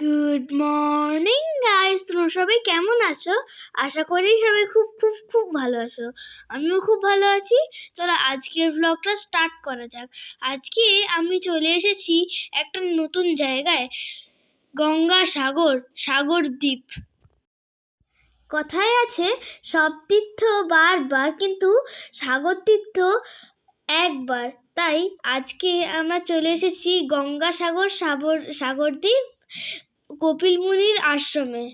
Good morning guys, তোমরা সবাই কেমন আছো? আশা করি সবাই খুব খুব খুব ভালো আছো। আমিও খুব ভালো আছি। চলো আজকের ব্লগটা স্টার্ট করা যাক। আজকে আমি চলে এসেছি একটা নতুন জায়গায়, সাগর দ্বীপ। কথায় আছে সব তীর্থ বারবার, কিন্তু সাগর তীর্থ একবার। তাই আজকে আমরা চলে এসেছি সাগর দ্বীপ কপিল মুনির আশ্রমে।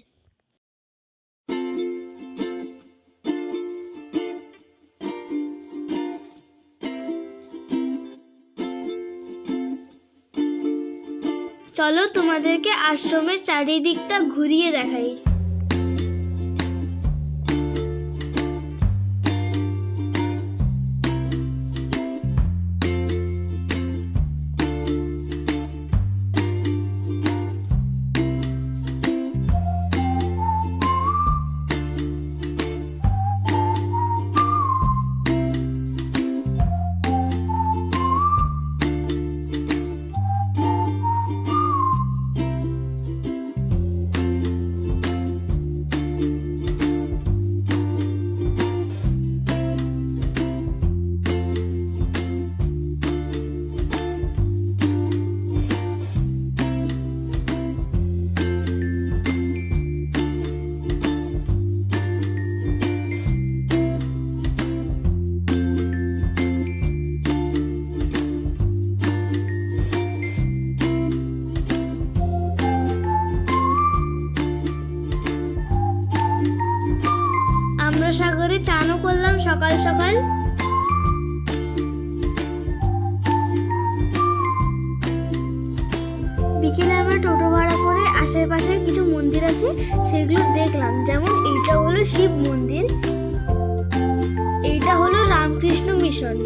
চলো তোমাদেরকে আশ্রমের চারিদিকটা ঘুরিয়ে দেখাই। আমরা সাগরে চানও করলাম সকাল সকাল। বিকেলে আমরা টোটো ভাড়া করে আশেপাশে কিছু মন্দির আছে সেগুলো দেখলাম। যেমন এইটা হলো শিব মন্দির, এইটা হলো রামকৃষ্ণ মিশন।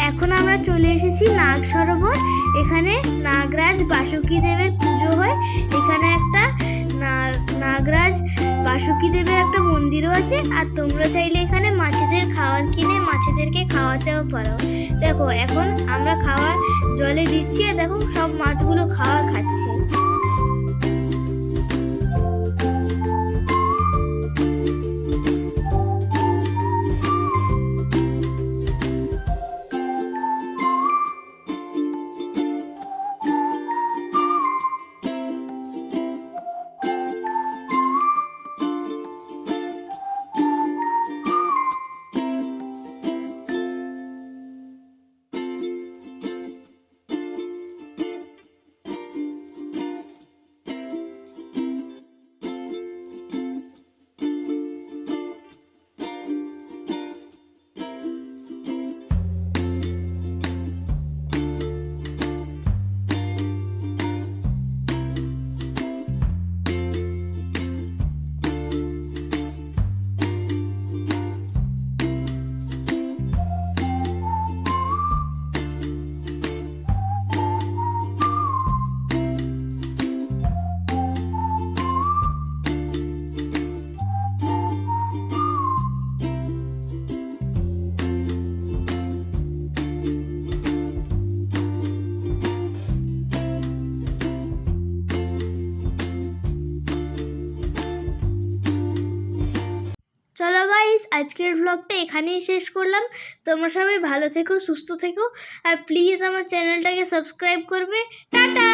এখন আমরা চলে এসেছি নাগ সরোবর। এখানে নাগরাজ বাসুকী দেবের পুজো হয়। এখানে একটা নাগরাজ বাসুকী দেবের একটা মন্দিরও আছে। আর তোমরা চাইলে এখানে মাছেদের খাবার কিনে মাছেদেরকে খাওয়াতেও পারো। দেখো এখন আমরা খাবার জলে দিচ্ছি, আর দেখো সব মাছগুলো খাবার খাচ্ছে। চলো গাইস, আজকের ব্লগটা এখানেই শেষ করলাম। তোমরা সবাই ভালো থেকো, সুস্থ থেকো, আর প্লিজ আমার চ্যানেলটাকে সাবস্ক্রাইব করবে। টাটা।